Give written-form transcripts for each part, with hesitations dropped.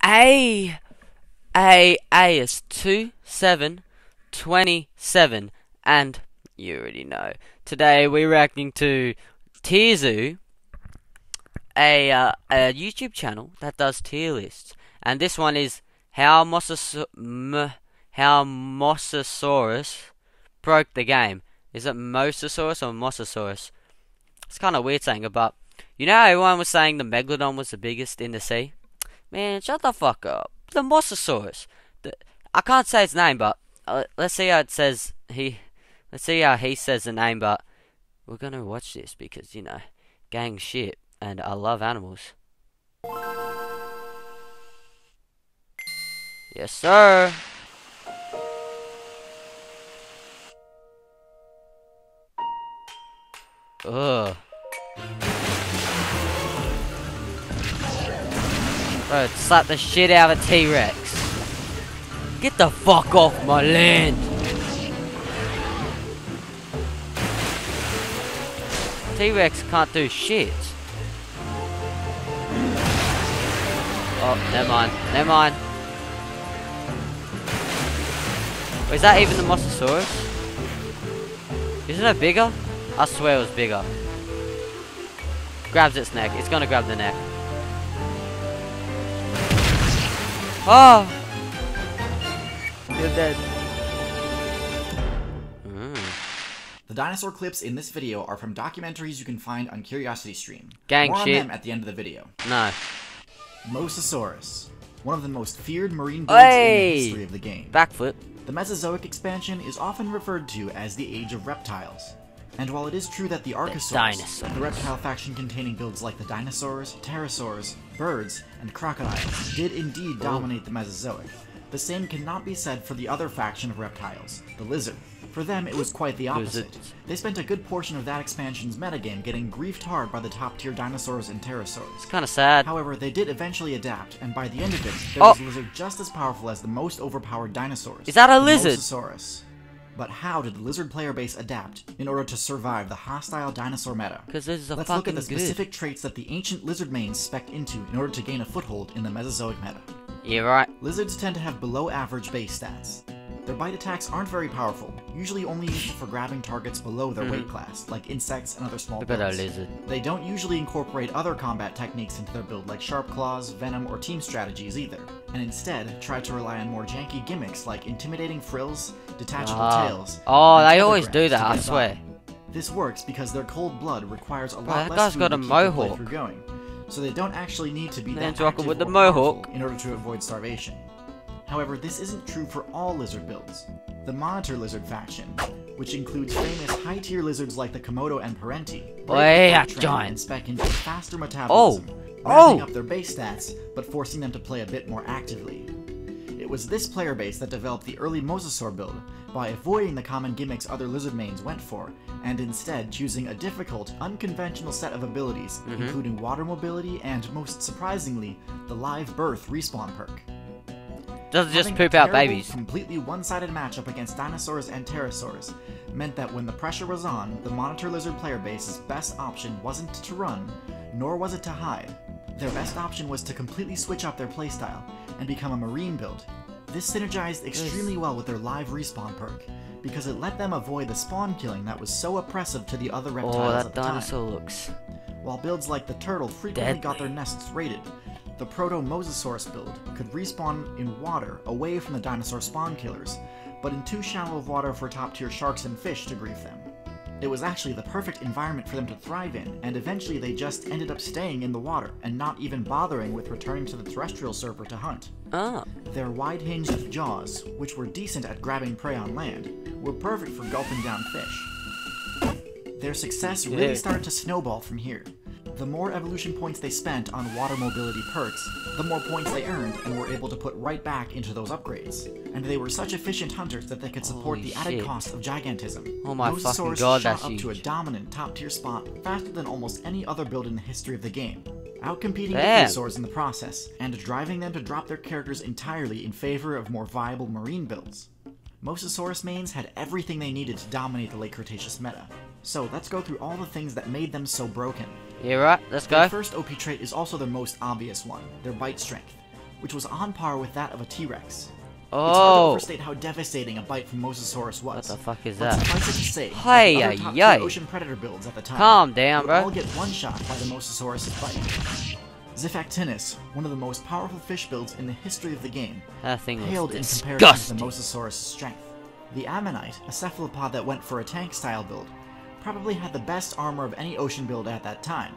A is 2727, and you already know. Today we're reacting to TierZoo, a YouTube channel that does tier lists, and this one is how Mosasaurus broke the game. Is it Mosasaurus or Mosasaurus? It's kind of weird saying it, but you know how everyone was saying the Megalodon was the biggest in the sea? Man, shut the fuck up. The Mosasaurus. I can't say its name, but let's see how it says. Let's see how he says the name, but we're gonna watch this because, you know, gang shit, and I love animals. Yes, sir. Ugh. Bro, slap the shit out of a T-Rex. Get the fuck off my land. T-Rex can't do shit. Oh, never mind. Never mind. Is that even the Mosasaurus? Isn't it bigger? I swear it was bigger. Grabs its neck. It's gonna grab the neck. Oh! You're dead. The dinosaur clips in this video are from documentaries you can find on CuriosityStream. Gang More shit. on them at the end of the video. No. Mosasaurus. One of the most feared marine birds in the history of the game. Backflip. The Mesozoic expansion is often referred to as the Age of Reptiles. And while it is true that the Archosaurus, the reptile faction containing builds like the dinosaurs, pterosaurs, birds, and crocodiles, did indeed dominate the Mesozoic, the same cannot be said for the other faction of reptiles, the lizard. For them, it was quite the opposite. They spent a good portion of that expansion's metagame getting griefed hard by the top-tier dinosaurs and pterosaurs. It's kinda sad. However, they did eventually adapt, and by the end of it, there was a lizard just as powerful as the most overpowered dinosaurs. Is that a lizard? Mosasaurus. But how did the lizard player base adapt in order to survive the hostile dinosaur meta? Because this is Let's look at the specific traits that the ancient lizard mains spec'd into in order to gain a foothold in the Mesozoic meta. Yeah, right. Lizards tend to have below-average base stats. Their bite attacks aren't very powerful, usually only used for grabbing targets below their weight class, like insects and other small birds. They don't usually incorporate other combat techniques into their build like sharp claws, venom, or team strategies either, and instead try to rely on more janky gimmicks like intimidating frills, detachable tails. Oh, they always do that, I swear. This works because their cold blood requires a lot less guy's food got to a keep mohawk. the playthrough going, so they don't actually need to be that Man's rocking active with the or mohawk powerful in order to avoid starvation. However, this isn't true for all lizard builds. The Monitor Lizard faction, which includes famous high-tier lizards like the Komodo and Parenti, and spec into faster metabolism, ramping up their base stats, but forcing them to play a bit more actively. It was this player base that developed the early Mosasaur build, by avoiding the common gimmicks other lizard mains went for, and instead choosing a difficult, unconventional set of abilities, including water mobility and, most surprisingly, the live birth respawn perk. Doesn't just poop out babies. Completely one-sided matchup against dinosaurs and pterosaurs meant that when the pressure was on, the Monitor Lizard player base's best option wasn't to run, nor was it to hide. Their best option was to completely switch up their playstyle and become a marine build. This synergized extremely well with their live respawn perk, because it let them avoid the spawn killing that was so oppressive to the other reptiles at the time. While builds like the turtle frequently got their nests raided, the Proto-Mosasaurus build could respawn in water away from the dinosaur spawn killers, but in too shallow of water for top-tier sharks and fish to grief them. It was actually the perfect environment for them to thrive in, and eventually they just ended up staying in the water and not even bothering with returning to the terrestrial server to hunt. Their wide-hinged jaws, which were decent at grabbing prey on land, were perfect for gulping down fish. Their success really started to snowball from here. The more evolution points they spent on water mobility perks, the more points they earned and were able to put right back into those upgrades. And they were such efficient hunters that they could support the added cost of gigantism. Oh my fucking god, that's up huge. to a dominant top-tier spot faster than almost any other build in the history of the game, outcompeting dinosaurs in the process, and driving them to drop their characters entirely in favor of more viable marine builds. Mosasaurus mains had everything they needed to dominate the late Cretaceous meta. So let's go through all the things that made them so broken. Yeah, right, let's go. Their first OP trait is also their most obvious one, their bite strength. which was on par with that of a T-Rex. Oh. It's hard to overstate how devastating a bite from Mosasaurus was. What the fuck is but that? Suffice it to say, Hey, that the other top-tier ocean predator builds at the time calm down, would bro. all get one-shot by the Mosasaurus' bite. Xiphactinus, one of the most powerful fish builds in the history of the game, That thing paled was in comparison disgusting. to the Mosasaurus' strength. The Ammonite, a cephalopod that went for a tank-style build, probably had the best armor of any ocean build at that time,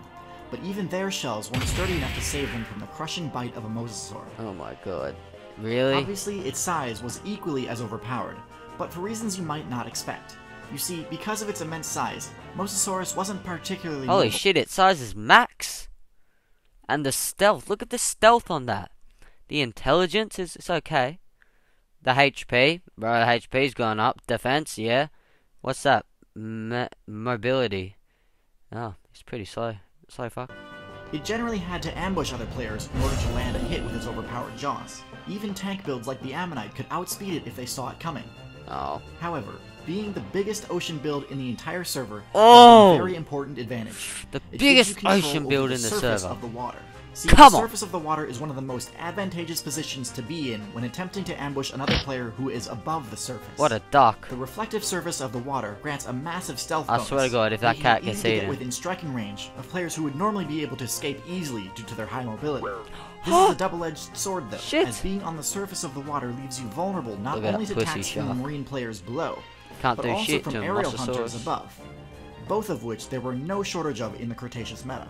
but even their shells weren't sturdy enough to save them from the crushing bite of a mosasaur. Oh my god. Really? Obviously, its size was equally as overpowered, but for reasons you might not expect. You see, because of its immense size, Mosasaurus wasn't particularly Holy mobile. shit, its size is max. And the stealth, look at the stealth on that. The intelligence is it's okay. The HP, bro, the HP's gone up. Defense, yeah. What's that? Mobility. Oh, it's pretty slow. Slow fuck. It generally had to ambush other players in order to land a hit with its overpowered jaws. Even tank builds like the Ammonite could outspeed it if they saw it coming. Oh. However, being the biggest ocean build in the entire server Oh! is a very important advantage. The It gives biggest you control ocean over build the in the surface server. of the water. See, Come the on. surface of the water is one of the most advantageous positions to be in when attempting to ambush another player who is above the surface. What a duck. The reflective surface of the water grants a massive stealth I bonus. swear to God, if that making cat it gets easy to get eaten. within striking range of players who would normally be able to escape easily due to their high mobility. This is a double-edged sword, though, Shit. as being on the surface of the water leaves you vulnerable not Look at only that to pussy attacks from the shark. marine players below, Can't but do also shit from to a aerial hunters Mosasaurus. above, both of which there were no shortage of in the Cretaceous meta.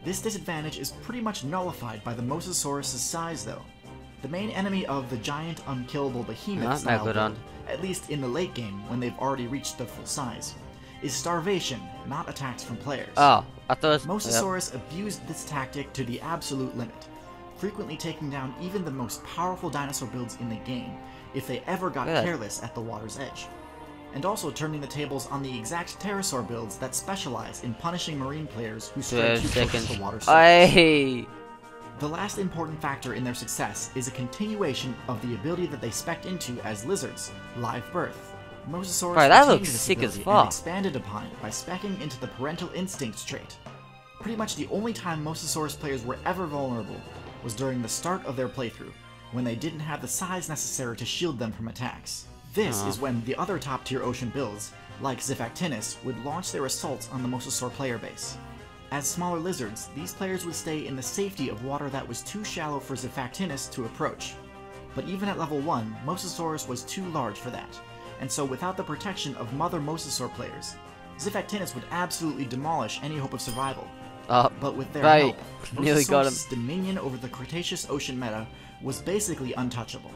This disadvantage is pretty much nullified by the Mosasaurus' size, though. The main enemy of the giant, unkillable behemoth style Megalodon. build, at least in the late game when they've already reached their full size, is starvation, not attacks from players. Oh, I thought it was... Mosasaurus abused this tactic to the absolute limit, frequently taking down even the most powerful dinosaur builds in the game if they ever got Good. careless at the water's edge, and also turning the tables on the exact pterosaur builds that specialize in punishing marine players who stray 12 too close to seconds. the water's surface. Hey! The last important factor in their success is a continuation of the ability that they spec'd into as lizards, live birth. Mosasaurus Bro, that retained looks this sick as ability fuck. and expanded upon it by speccing into the parental instincts trait. Pretty much the only time Mosasaurus players were ever vulnerable was during the start of their playthrough, when they didn't have the size necessary to shield them from attacks. This is when the other top-tier ocean builds, like Xiphactinus, would launch their assaults on the Mosasaur player base. As smaller lizards, these players would stay in the safety of water that was too shallow for Xiphactinus to approach. But even at level 1, Mosasaurus was too large for that, and so without the protection of mother Mosasaur players, Xiphactinus would absolutely demolish any hope of survival. Oh, But with their right. help, Nearly got him. Mosasaurus' dominion over the Cretaceous ocean meta was basically untouchable.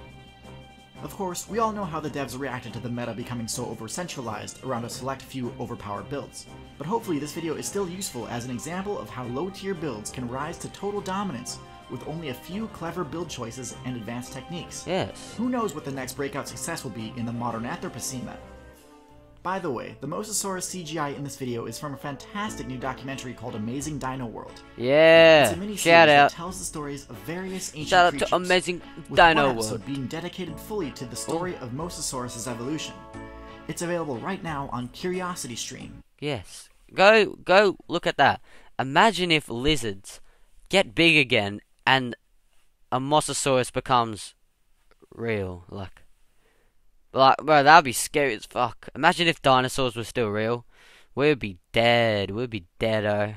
Of course, we all know how the devs reacted to the meta becoming so over-centralized around a select few overpowered builds, but hopefully this video is still useful as an example of how low-tier builds can rise to total dominance with only a few clever build choices and advanced techniques. yes. Who knows what the next breakout success will be in the modern Anthropocene meta? By the way, the Mosasaurus CGI in this video is from a fantastic new documentary called Amazing Dino World. Yeah. It's a mini-series Shout that out. tells the stories of various ancient Shout out creatures, to Amazing with Dino one episode World. being dedicated fully to the story of Mosasaurus' evolution. It's available right now on Curiosity Stream. Yes. Go look at that. Imagine if lizards get big again and a Mosasaurus becomes real. Like, bro, that'd be scary as fuck. Imagine if dinosaurs were still real. We'd be dead. We'd be deado.